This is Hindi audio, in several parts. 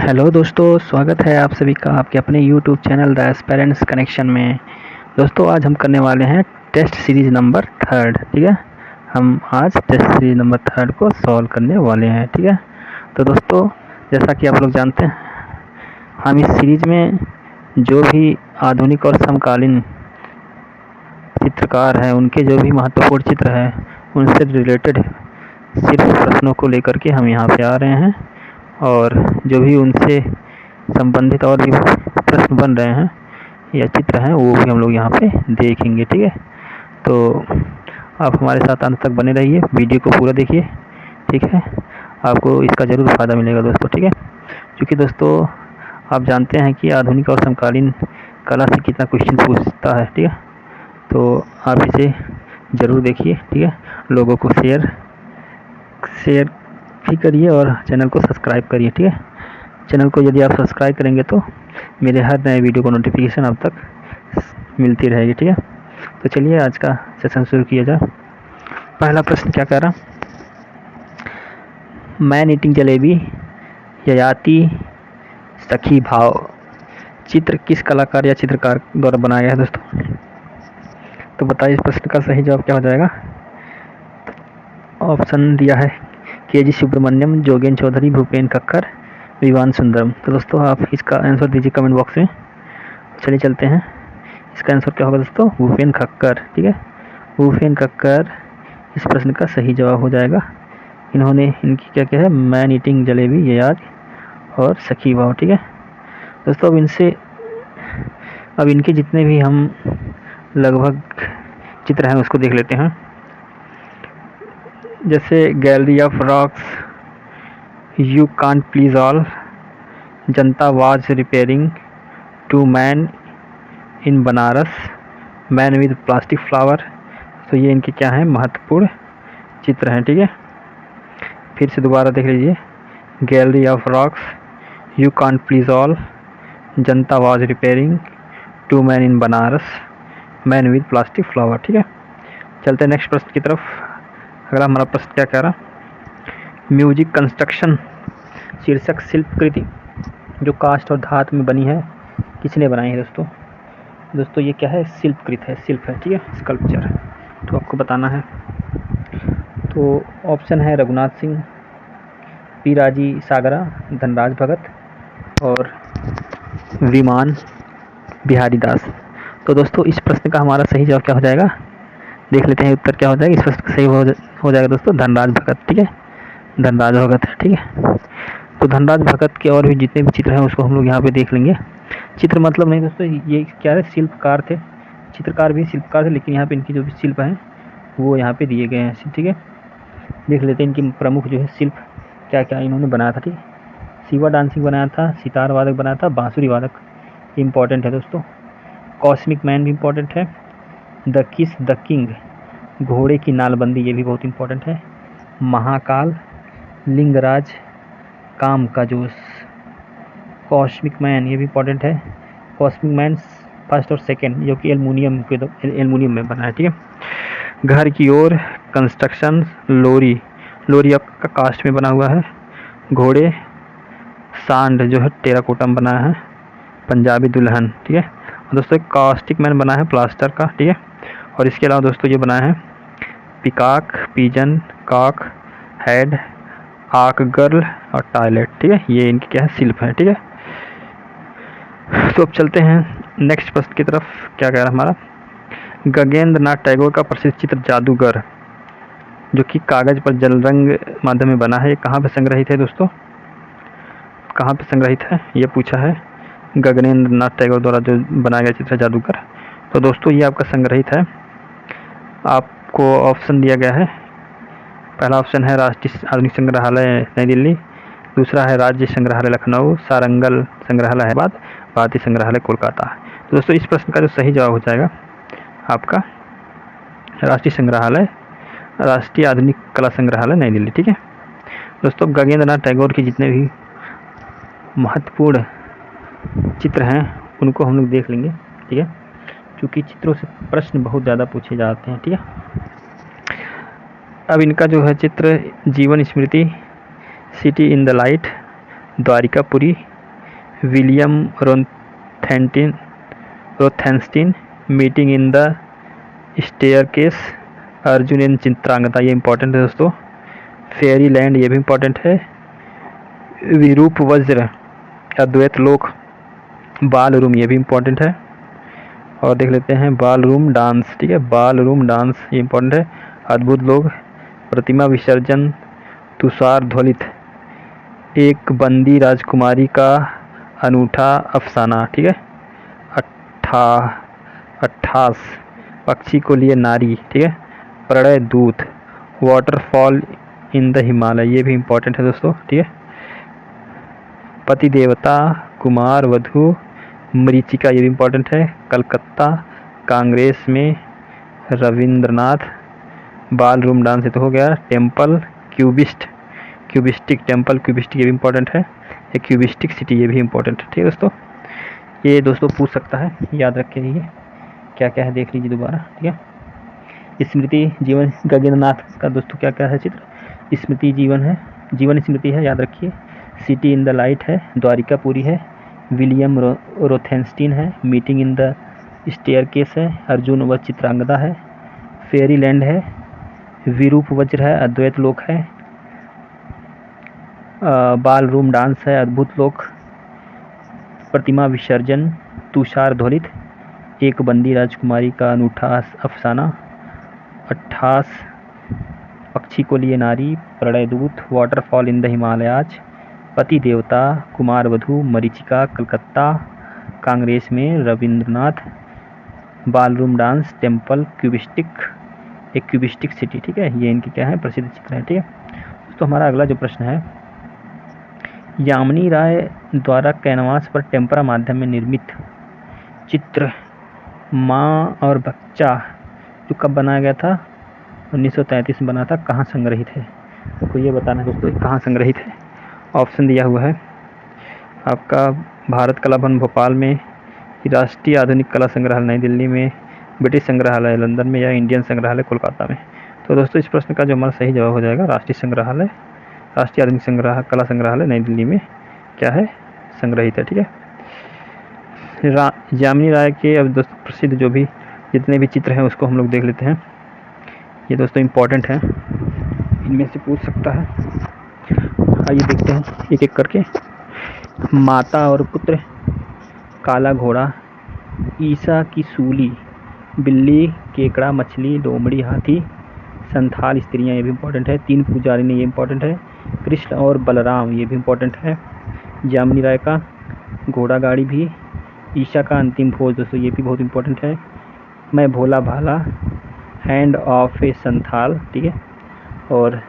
हेलो दोस्तों, स्वागत है आप सभी का आपके अपने YouTube channel the aspirants connection में। दोस्तों आज हम करने वाले हैं टेस्ट सीरीज़ नंबर 3, ठीक है। हम आज टेस्ट सीरीज़ नंबर 3 को सॉल्व करने वाले हैं, ठीक है। तो दोस्तों जैसा कि आप लोग जानते हैं, हम इस सीरीज़ में जो भी आधुनिक और समकालीन चित्रकार हैं, उनके जो भी महत्वपूर्ण चित्र हैं, उनसे रिलेटेड सिर्फ प्रश्नों को लेकर के हम यहाँ पे आ रहे हैं, और जो भी उनसे संबंधित और भी प्रश्न बन रहे हैं या चित्र हैं, वो भी हम लोग यहाँ पे देखेंगे, ठीक है। तो आप हमारे साथ अंत तक बने रहिए, वीडियो को पूरा देखिए, ठीक है। आपको इसका ज़रूर फ़ायदा मिलेगा दोस्तों, ठीक है। क्योंकि दोस्तों आप जानते हैं कि आधुनिक और समकालीन कला से कितना क्वेश्चन पूछता है, ठीक है। तो आप इसे ज़रूर देखिए, ठीक है। लोगों को शेयर भी करिए और चैनल को सब्सक्राइब करिए, ठीक है। चैनल को यदि आप सब्सक्राइब करेंगे तो मेरे हर नए वीडियो को नोटिफिकेशन अब तक मिलती रहेगी, ठीक है। तो चलिए आज का सेशन शुरू किया जाए। पहला प्रश्न क्या कह रहा, मैन ईटिंग जलेबी ययाति सखी भाव चित्र किस कलाकार या चित्रकार द्वारा बनाया गया है दोस्तों। तो बताइए इस प्रश्न का सही जवाब क्या हो जाएगा। ऑप्शन दिया है के.जी. सुब्रमण्यम, जोगेन चौधरी, भूपेन खक्कर, विवान सुंदरम। तो दोस्तों आप इसका आंसर दीजिए कमेंट बॉक्स में। चलिए चलते हैं, इसका आंसर क्या होगा दोस्तों, भूपेन खक्कर, ठीक है। भूपेन खक्कर इस प्रश्न का सही जवाब हो जाएगा। इन्होंने इनकी क्या क्या है, मैन ईटिंग जलेबी ययाति और सखी भाव, ठीक है दोस्तों। अब इनके जितने भी हम लगभग चित्र हैं उसको देख लेते हैं। जैसे gallery of rocks, you can't please all, janata was repairing, two man in Banaras, man with plastic flower. तो ये इनके क्या हैं, महत्वपूर्ण चित्र हैं, ठीक है। फिर से दोबारा देख लीजिए, gallery of rocks, you can't please all, janata was repairing, two man in Banaras, man with plastic flower, ठीक है। चलते हैं नेक्स्ट प्रश्न की तरफ। अगला हमारा प्रश्न क्या कह रहा, म्यूजिक कंस्ट्रक्शन शीर्षक शिल्पकृति जो काष्ठ और धातु में बनी है, किसने बनाई है दोस्तों ये क्या है, शिल्पकृत है, शिल्प है, ठीक है, स्कल्पचर। तो आपको बताना है। तो ऑप्शन है रघुनाथ सिंह, पीराजी सागरा, धनराज भगत और विमान बिहारी दास। तो दोस्तों इस प्रश्न का हमारा सही जवाब क्या हो जाएगा, देख लेते हैं उत्तर क्या हो जाएगा। इस प्रश्न का सही हो जाएगा दोस्तों धनराज भगत, ठीक है, धनराज भगत है, ठीक है। तो धनराज भगत के और भी जितने भी चित्र हैं उसको हम लोग यहाँ पे देख लेंगे। चित्र मतलब नहीं दोस्तों, ये क्या है, शिल्पकार थे, चित्रकार भी शिल्पकार थे, लेकिन यहाँ पे इनकी जो भी शिल्प हैं वो यहाँ पे दिए गए हैं, ठीक है। देख लेते हैं इनकी प्रमुख जो है शिल्प क्या क्या इन्होंने बनाया था, ठीक है। शिवा डांसिंग बनाया था, सितार वादक बनाया था, बांसुरी वादक इम्पॉर्टेंट है दोस्तों। कॉस्मिक मैन भी इम्पॉर्टेंट है, द किस द किंग घोड़े की नालबंदी ये भी बहुत इम्पॉर्टेंट है, महाकाल, लिंगराज, काम का जोश। कॉस्मिक मैन ये भी इम्पॉर्टेंट है, कॉस्मिक मैन फर्स्ट और सेकंड जो कि एल्युमिनियम में बना है, ठीक है। घर की ओर, कंस्ट्रक्शन, लोरी आपका कास्ट में बना हुआ है, घोड़े, सांड जो है टेराकोटा में बना है, पंजाबी दुल्हन, ठीक है। और दोस्तों कास्टिक मैन बना है प्लास्टर का, ठीक है। और इसके अलावा दोस्तों ये बना है पिकाक, पिजन, कॉक, हेड, आक गर्ल और टॉयलेट, ठीक है। ये इनकी क्या है, शिल्प है, ठीक है। तो अब चलते हैं नेक्स्ट प्रश्न की तरफ। क्या कह रहा हमारा, गगनेंद्र नाथ टैगोर का प्रसिद्ध चित्र जादूगर जो कि कागज पर जल रंग माध्यम में बना है, ये कहाँ पे संग्रहित है दोस्तों, कहाँ पे संग्रहित है ये पूछा है। गगनेंद्र नाथ टैगोर द्वारा जो बनाया गया चित्र जादूगर, तो दोस्तों ये आपका संग्रहित है। आपको ऑप्शन दिया गया है, पहला ऑप्शन है राष्ट्रीय आधुनिक संग्रहालय नई दिल्ली, दूसरा है राज्य संग्रहालय लखनऊ, सारंगल संग्रहालय हैदराबाद, भारतीय संग्रहालय कोलकाता। तो दोस्तों इस प्रश्न का जो सही जवाब हो जाएगा आपका राष्ट्रीय संग्रहालय, राष्ट्रीय आधुनिक कला संग्रहालय नई दिल्ली, ठीक है। दोस्तों गगनेंद्र नाथ टैगोर के जितने भी महत्वपूर्ण चित्र हैं उनको हम लोग देख लेंगे, ठीक है, क्योंकि चित्रों से प्रश्न बहुत ज़्यादा पूछे जाते हैं, ठीक है। अब इनका जो है चित्र Jeevan Smriti, city in the light, Dwarikapuri, William Rothenstein, meeting in the staircase, Arjun and Chitrangada, ये इंपॉर्टेंट है दोस्तों। फेरी लैंड, ये भी इंपॉर्टेंट है। विरूप वज्र, अद्वैत लोक, बाल रूम, ये भी इंपॉर्टेंट है। और देख लेते हैं बाल रूम डांस, ठीक है, बाल रूम डांस ये इंपॉर्टेंट है। अद्भुत लोग, प्रतिमा विसर्जन, तुषार ध्वलित, एक बंदी राजकुमारी का अनूठा अफसाना, ठीक है। 28 पक्षी को लिए नारी, ठीक है। प्रणय दूत, वाटरफॉल इन द हिमालय, ये भी इंपॉर्टेंट है दोस्तों, ठीक है। पति देवता, कुमार वधु, मरीचिका, ये भी इंपॉर्टेंट है। कलकत्ता कांग्रेस में रविंद्रनाथ, बाल रूम डांस ये तो हो गया। टेम्पल क्यूबिस्टिक टेम्पल क्यूबिस्टिक, ये भी इंपॉर्टेंट है। ये क्यूबिस्टिक सिटी, ये भी इंपॉर्टेंट है, ठीक है दोस्तों। ये दोस्तों पूछ सकता है, याद रख के रहिए क्या क्या है, देख लीजिए दोबारा, ठीक है। स्मृति जीवन गगननाथ का दोस्तों क्या क्या है चित्र, स्मृति जीवन है, जीवन स्मृति है, याद रखिए। सिटी इन द लाइट है, द्वारिकापुरी है। विलियम रोथेंस्टीन है, मीटिंग इन द स्टेयरकेस है। अर्जुन व चित्रांगदा है। फेरी लैंड है। विरूप वज्र है, अद्वैत लोक है। बाल रूम डांस है, अद्भुत लोक। प्रतिमा विसर्जन, तुषार ध्वलित, एक बंदी राजकुमारी का अनूठा अफसाना। 28 पक्षी को लिए नारी, प्रणय दूत, वाटरफॉल इन द हिमालयाज, पति देवता, कुमार वधु, मरीचिका, कलकत्ता कांग्रेस में रविंद्रनाथ, बाल रूम डांस, टेम्पल क्यूबिस्टिक, एक क्यूबिस्टिक सिटी, ठीक है। ये इनके क्या है, प्रसिद्ध चित्र है, ठीक है। तो हमारा अगला जो प्रश्न है, यामिनी राय द्वारा कैनवास पर टेम्परा माध्यम में निर्मित चित्र माँ और बच्चा जो कब बनाया गया था, 1933 में बना था, कहाँ संग्रहित है, तो ये बताना है दोस्तों कहाँ संग्रहित है। ऑप्शन दिया हुआ है आपका, भारत कला भवन भोपाल में, राष्ट्रीय आधुनिक कला संग्रहालय नई दिल्ली में, ब्रिटिश संग्रहालय लंदन में, या इंडियन संग्रहालय कोलकाता में। तो दोस्तों इस प्रश्न का जो हमारा सही जवाब हो जाएगा, राष्ट्रीय आधुनिक कला संग्रहालय नई दिल्ली में क्या है, संग्रहित है, ठीक है। यामिनी राय के अब दोस्तों प्रसिद्ध जो भी जितने भी चित्र हैं उसको हम लोग देख लेते हैं। ये दोस्तों इम्पोर्टेंट है, इनमें से पूछ सकता है। आइए देखते हैं एक एक करके। माता और पुत्र, काला घोड़ा, ईसा की सूली, बिल्ली, केकड़ा, मछली, लोमड़ी, हाथी, संथाल स्त्रियाँ, ये भी इम्पोर्टेंट है। 3 पुजारी ने, ये इम्पोर्टेंट है। कृष्ण और बलराम, ये भी इम्पोर्टेंट है। यामिनी राय का घोड़ा गाड़ी भी। ईशा का अंतिम भोज दोस्तों, ये भी बहुत इम्पोर्टेंट है। मैं भोला भाला, हैंड ऑफ ए संथाल, ठीक है। और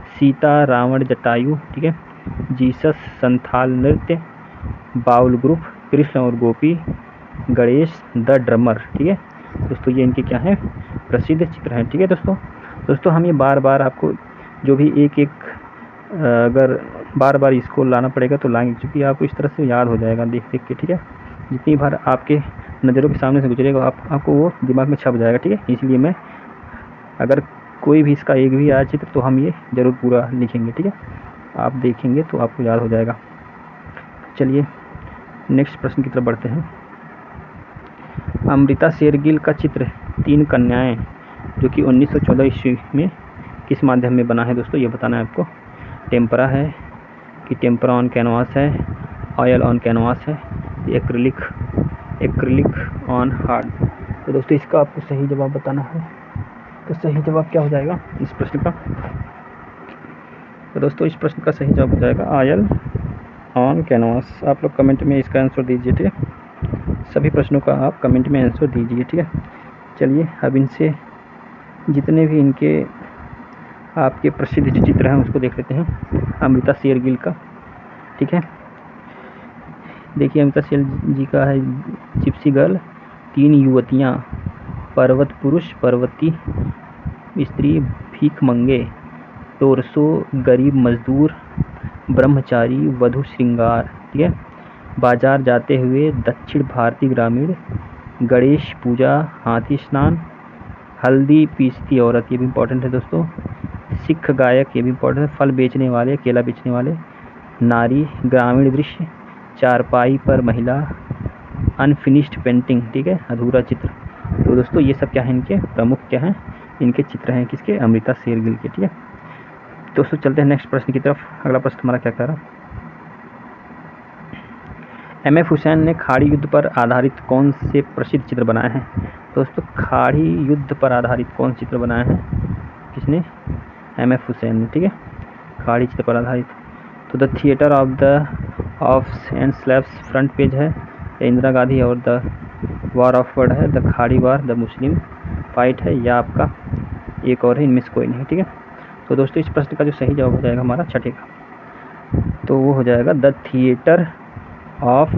सीता रावण जटायु, ठीक है। जीसस संथाल नृत्य, बाउल ग्रुप, कृष्ण और गोपी, गणेश द ड्रमर, ठीक है दोस्तों। ये इनके क्या है, प्रसिद्ध चित्र हैं, ठीक है दोस्तों हम ये बार बार आपको जो भी एक एक अगर बार बार इसको लाना पड़ेगा तो लाएंगे, क्योंकि आपको इस तरह से याद हो जाएगा देख देख के, ठीक है। जितनी बार आपके नज़रों के सामने से गुजरेगा आपको वो दिमाग में छप जाएगा, ठीक है। इसलिए मैं अगर कोई भी इसका एक भी आया चित्र तो हम ये ज़रूर पूरा लिखेंगे, ठीक है। आप देखेंगे तो आपको याद हो जाएगा। चलिए नेक्स्ट प्रश्न की तरफ बढ़ते हैं। अमृता शेरगिल का चित्र 3 कन्याएं जो कि 1914 ईस्वी में किस माध्यम में बना है दोस्तों, ये बताना है आपको। टेम्परा है कि टेम्परा ऑन कैनवास है, ऑयल ऑन कैनवास है, एक्रिलिक ऑन हार्ड। तो दोस्तों इसका आपको सही जवाब बताना है। तो सही जवाब क्या हो जाएगा इस प्रश्न का, तो दोस्तों इस प्रश्न का सही जवाब हो जाएगा ऑयल ऑन कैनवास। आप लोग कमेंट में इसका आंसर दीजिए, ठीक है। सभी प्रश्नों का आप कमेंट में आंसर दीजिए, ठीक है। चलिए अब इनसे जितने भी इनके आपके प्रसिद्ध जो चित्र हैं उसको देख लेते हैं अमृता शेरगिल का, ठीक है। देखिए अमृता शेरगिल जी का है जिप्सी गर्ल, 3 युवतियाँ, पर्वत पुरुष, पर्वती स्त्री, भीख मंगे, टोरसो, गरीब मजदूर, ब्रह्मचारी, वधु श्रृंगार, ठीक है। बाजार जाते हुए, दक्षिण भारतीय ग्रामीण, गणेश पूजा, हाथी स्नान, हल्दी पीसती औरत, ये भी इम्पोर्टेंट है दोस्तों। सिख गायक, ये भी इम्पोर्टेंट है। फल बेचने वाले, केला बेचने वाले, नारी, ग्रामीण दृश्य, चारपाई पर महिला, अनफिनिश्ड पेंटिंग, ठीक है, अधूरा चित्र। तो दोस्तों ये सब क्या है, इनके प्रमुख क्या हैं, इनके चित्र हैं किसके, अमृता शेरगिल के, ठीक है। दोस्तों चलते हैं नेक्स्ट प्रश्न की तरफ। अगला प्रश्न हमारा क्या कह रहा है, एम.एफ. हुसैन ने खाड़ी युद्ध पर आधारित कौन से प्रसिद्ध चित्र बनाए हैं। दोस्तों खाड़ी युद्ध पर आधारित कौन से चित्र बनाए हैं, किसने, एम.एफ. हुसैन ने, ठीक है, खाड़ी चित्र पर आधारित। तो the theatre of and slabs front page है, इंदिरा गांधी और द वार ऑफ वर्ड है, द खाड़ी वार, द मुस्लिम फाइट है, या आपका एक और है, इनमें से कोई नहीं, ठीक है। तो दोस्तों इस प्रश्न का जो सही जवाब हो जाएगा हमारा छठे का, तो वो हो जाएगा the theatre of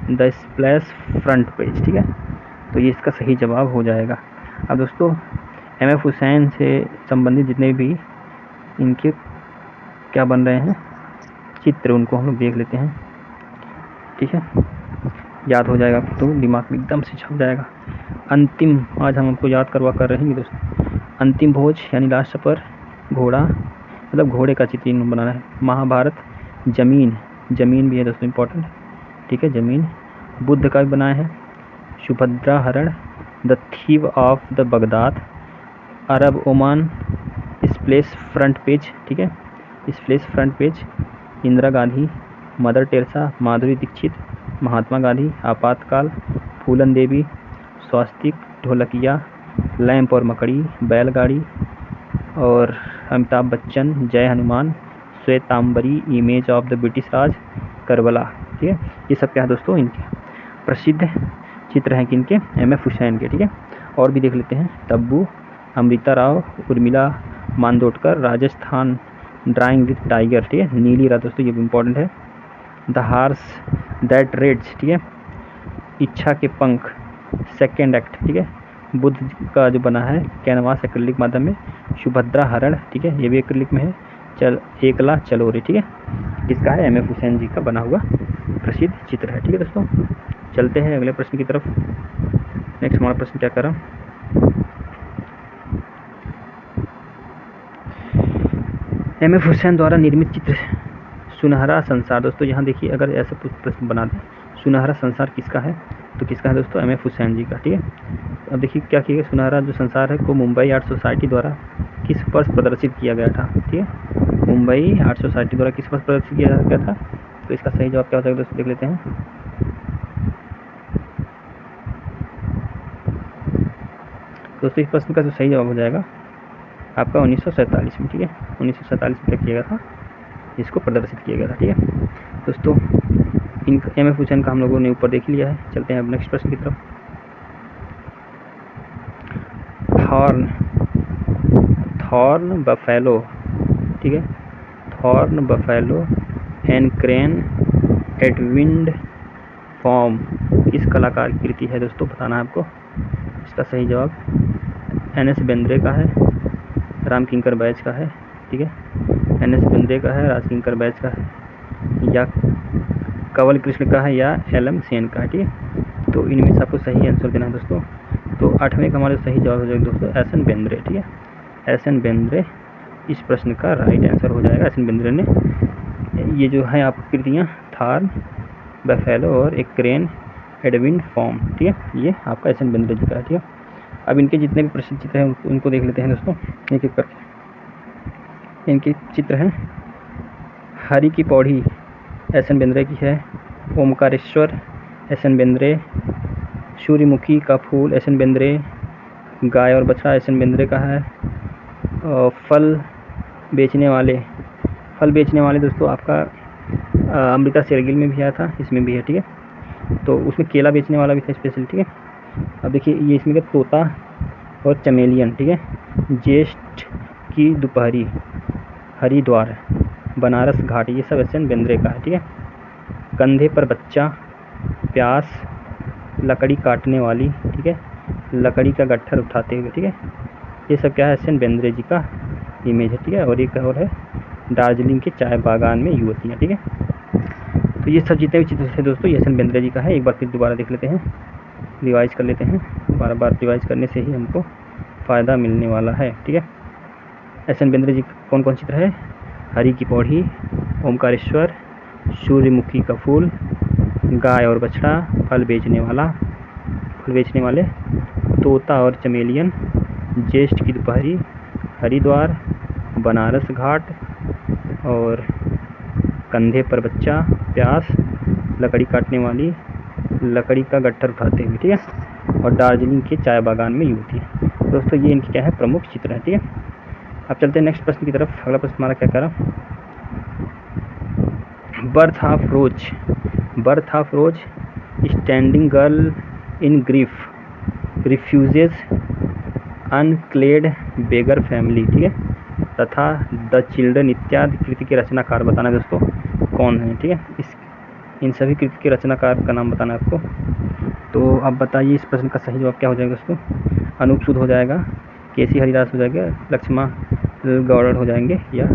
the splash front page, ठीक है। तो ये इसका सही जवाब हो जाएगा। अब दोस्तों एम.एफ. हुसैन से संबंधित जितने भी इनके क्या बन रहे हैं चित्र, उनको हम लोग देख लेते हैं, ठीक है, याद हो जाएगा तो दिमाग में एकदम से छप जाएगा। अंतिम, आज हम आपको याद करवा कर रहेंगे दोस्तों। अंतिम भोज यानी लास्ट सफर, घोड़ा मतलब घोड़े का चित्र इन्होंने बनाना है। महाभारत, जमीन, जमीन भी है दोस्तों इम्पोर्टेंट, ठीक है, जमीन। बुद्ध का भी बनाया है। Subhadra Haran, the thief of the Baghdad, Arab Oman, splash front page, ठीक है, splash front page, Indira Gandhi, Mother Teresa, Madhuri Dixit, Mahatma Gandhi, आपातकाल, फूलन देवी, स्वास्तिक, ढोलकिया, लैंप और मकड़ी, बैलगाड़ी, और Amitabh Bachchan, Jai Hanuman, Shwetambari, image of the British Raj, Karbala, ठीक है। ये सब क्या है दोस्तों, इनके प्रसिद्ध चित्र हैं किनके, एम.एफ. हुसैन के, ठीक है। और भी देख लेते हैं, Tabu, Amrita Rao, Urmila Matondkar, Rajasthan drawing with tiger, ठीक है, नीली रात दोस्तों ये भी इम्पोर्टेंट है। द हार्स दैट रेड्स, ठीक है, इच्छा के पंख, सेकेंड एक्ट, ठीक है, बुद्ध का जो बना है कैनवास एक्रिलिक माध्यम में। सुभद्रा हरण, ठीक है, ये भी एक्रिलिक में है। चल एकला चलो रे, ठीक है, किसका है, एम.एफ. हुसैन जी का बना हुआ प्रसिद्ध चित्र है, ठीक है दोस्तों। चलते हैं अगले प्रश्न की तरफ। नेक्स्ट हमारा प्रश्न क्या कर रहा, एम.एफ. हुसैन द्वारा निर्मित चित्र सुनहरा संसार। दोस्तों यहाँ देखिए, अगर ऐसा कुछ प्रश्न बना दें, सुनहरा संसार किसका है, तो किसका है दोस्तों, एम.एफ. हुसैन जी का, ठीक है। अब देखिए क्या किया गया, सुनहरा जो संसार है को मुंबई आर्ट सोसाइटी द्वारा किस वर्ष प्रदर्शित किया गया था, ठीक है, मुंबई आर्ट सोसाइटी द्वारा किस वर्ष प्रदर्शित किया गया था। तो इसका सही जवाब क्या हो जाएगा दोस्तों, देख लेते हैं। दोस्तों इस प्रश्न का जो सही जवाब हो जाएगा आपका 1947 में, ठीक है, 1947 में क्या किया गया था, इसको प्रदर्शित किया गया था, ठीक है दोस्तों। इन एम.एफ. हुसैन का हम लोगों ने ऊपर देख लिया है। चलते हैं अब नेक्स्ट प्रश्न की तरफ। थॉर्न बफेलो, ठीक है, thorn buffalo and crane at wind form किस कलाकार की कृति है दोस्तों, बताना है आपको। इसका सही जवाब एन.एस. बेंद्रे का है, राम किंकर बैच का है, ठीक है, एन.एस. बेंद्रे का है, राज किंकर बैच का है, या कंवल कृष्ण का है, या एल.एम. सेन का है, ठीक है। तो इनमें से आपको सही आंसर देना है दोस्तों। तो 8वें का हमारा सही जवाब हो जाएगा दोस्तों एस.एन. बेंद्रे, ठीक है, एस.एन. बेंद्रे इस प्रश्न का राइट आंसर हो जाएगा। एस.एन. बेंद्रे ने ये जो है आपकी कृतियाँ थॉर्न बफेलो और एक क्रेन एट विंड फॉर्म, ठीक है, ये आपका एस.एन. बेंद्रे जी का है, ठीक है। अब इनके जितने भी प्रसिद्ध चित्र हैं उनको देख लेते हैं दोस्तों एक एक करके। इनके चित्र हैं, हरि की पौड़ी एस.एन. बेंद्रे की है, ओमकारेश्वर एस.एन. बेंद्रे, सूर्यमुखी का फूल एस.एन. बेंद्रे, गाय और बछड़ा एस.एन. बेंद्रे का है, फल बेचने वाले दोस्तों आपका अमृता शेरगिल में भी आया था, इसमें भी है, ठीक है। तो उसमें केला बेचने वाला भी था स्पेशल, ठीक है। अब देखिए ये इसमें का तोता और चमेलियन, ठीक है, ज्येष्ठ की दोपहरी, हरिद्वार, बनारस घाट, ये सब एस.एन. बेंद्रे का है, ठीक है। कंधे पर बच्चा, प्यास, लकड़ी काटने वाली, ठीक है, लकड़ी का गट्ठर उठाते हुए, ठीक है, ये सब क्या है, एस.एन. बेंद्रे जी का इमेज है, ठीक है। और एक और है दार्जिलिंग के चाय बागान में युवतियाँ, ठीक है। तो ये सब जितने भी चित्र थे दोस्तों ये एस.एन. बेंद्रे जी का है। एक बार फिर दोबारा देख लेते हैं, रिवाइज कर लेते हैं, बार बार रिवाइज करने से ही हमको फ़ायदा मिलने वाला है, ठीक है। एस.एन. बेंद्रे जी कौन कौन चित्र है, हरि की पौड़ी, ओमकारेश्वर, सूर्यमुखी का फूल, गाय और बछड़ा, फल बेचने वाले, तोता और चमेलियन, ज्येष्ठ की दोपहरी, हरिद्वार, बनारस घाट और कंधे पर बच्चा, प्यास, लकड़ी काटने वाली, लकड़ी का गट्ठर उठाते हुए, ठीक है, और दार्जिलिंग के चाय बागान में युवती। दोस्तों ये इनके क्या है, प्रमुख चित्र है, ठीक है। अब चलते हैं नेक्स्ट प्रश्न की तरफ। अगला प्रश्न हमारा क्या कह रहा, birth of rose, standing girl in grief, refugees, unclad beggar family, ठीक है, तथा द चिल्ड्रन इत्यादि कृति के रचनाकार बताना है दोस्तों कौन है, ठीक है। इन सभी कृति के रचनाकार का नाम बताना है आपको। तो अब बताइए इस प्रश्न का सही जवाब क्या हो जाएगा दोस्तों। अनूप सूद हो जाएगा, केसी हरिदास हो जाएगा, लक्ष्मा गौड़ हो जाएंगे या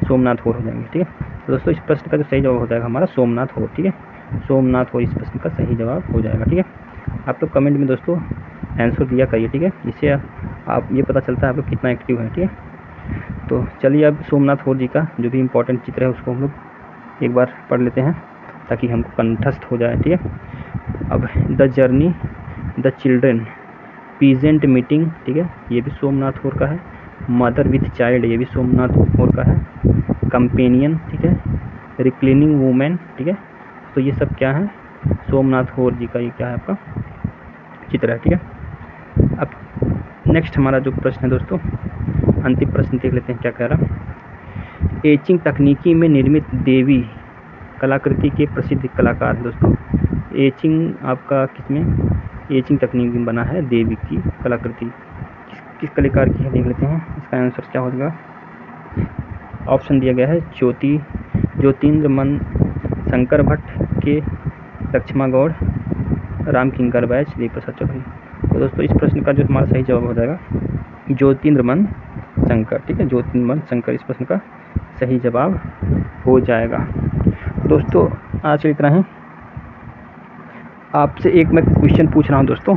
सोमनाथ होर हो जाएंगे, ठीक है। तो दोस्तों इस प्रश्न का जो सही जवाब हो जाएगा हमारा सोमनाथ होर, ठीक है, सोमनाथ होर इस प्रश्न का सही जवाब हो जाएगा, ठीक है। आप लोग कमेंट में दोस्तों आंसर दिया करिए, ठीक है, इससे आप ये पता चलता है आप लोग कितना एक्टिव हैं, ठीक है। तो चलिए अब सोमनाथ होर जी का जो भी इम्पोर्टेंट चित्र है उसको हम लोग एक बार पढ़ लेते हैं ताकि हमको कंठस्थ हो जाए, ठीक है। अब the journey, the children, peasant meeting, ठीक है, ये भी सोमनाथ होर का है। मदर विथ चाइल्ड, ये भी सोमनाथ होर का है। कंपेनियन, ठीक है, रिक्लिनिंग वूमेन, ठीक है। तो ये सब क्या है, सोमनाथ होर जी का ये क्या है आपका चित्र है, ठीक है। अब नेक्स्ट हमारा जो प्रश्न है दोस्तों, अंतिम प्रश्न देख लेते हैं क्या कह रहा। एचिंग तकनीकी में निर्मित देवी कलाकृति के प्रसिद्ध कलाकार हैं दोस्तों। एचिंग आपका किसमें, एचिंग तकनीक में बना है देवी की कलाकृति, किस कलाकार की है देख लेते हैं। इसका आंसर क्या होगा, ऑप्शन दिया गया है ज्योतिन्द्र मन, शंकर भट्ट के, लक्ष्मा गौड़, राम किंकर बैच, देव प्रसाद चौधरी। तो दोस्तों इस प्रश्न का जो हमारा सही जवाब हो जाएगा ज्योतिन्द्र मन शंकर, ठीक है, ज्योतिन्द्र मन शंकर इस प्रश्न का सही जवाब हो जाएगा। दोस्तों आज इतना ही। आपसे एक मैं क्वेश्चन पूछ रहा हूँ दोस्तों,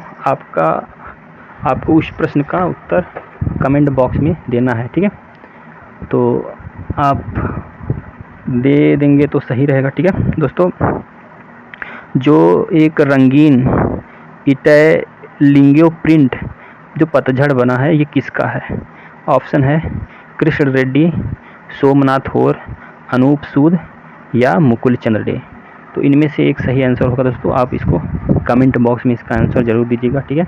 आपको उस प्रश्न का उत्तर कमेंट बॉक्स में देना है, ठीक है। तो आप दे देंगे तो सही रहेगा, ठीक है दोस्तों। जो एक रंगीन इटैलियो प्रिंट जो पतझड़ बना है ये किसका है। ऑप्शन है कृष्ण रेड्डी, सोमनाथ होर, अनूप सूद या मुकुल चंद्र डे। तो इनमें से एक सही आंसर होगा दोस्तों। आप इसको कमेंट बॉक्स में इसका आंसर ज़रूर दीजिएगा, ठीक है,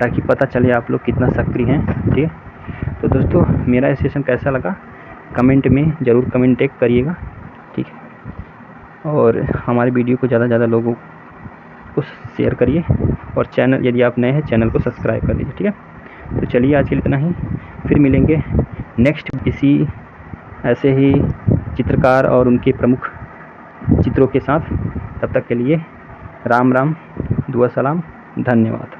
ताकि पता चले आप लोग कितना सक्रिय हैं, ठीक है। तो दोस्तों मेरा सेशन कैसा लगा कमेंट में ज़रूर कमेंट करिएगा, ठीक है। और हमारे वीडियो को ज़्यादा से ज़्यादा लोगों को शेयर करिए और चैनल यदि आप नए हैं चैनल को सब्सक्राइब कर दीजिए, ठीक है। तो चलिए आज के लिए इतना ही, फिर मिलेंगे नेक्स्ट किसी ऐसे ही चित्रकार और उनके प्रमुख चित्रों के साथ। तब तक के लिए राम राम, दुआ सलाम, धन्यवाद।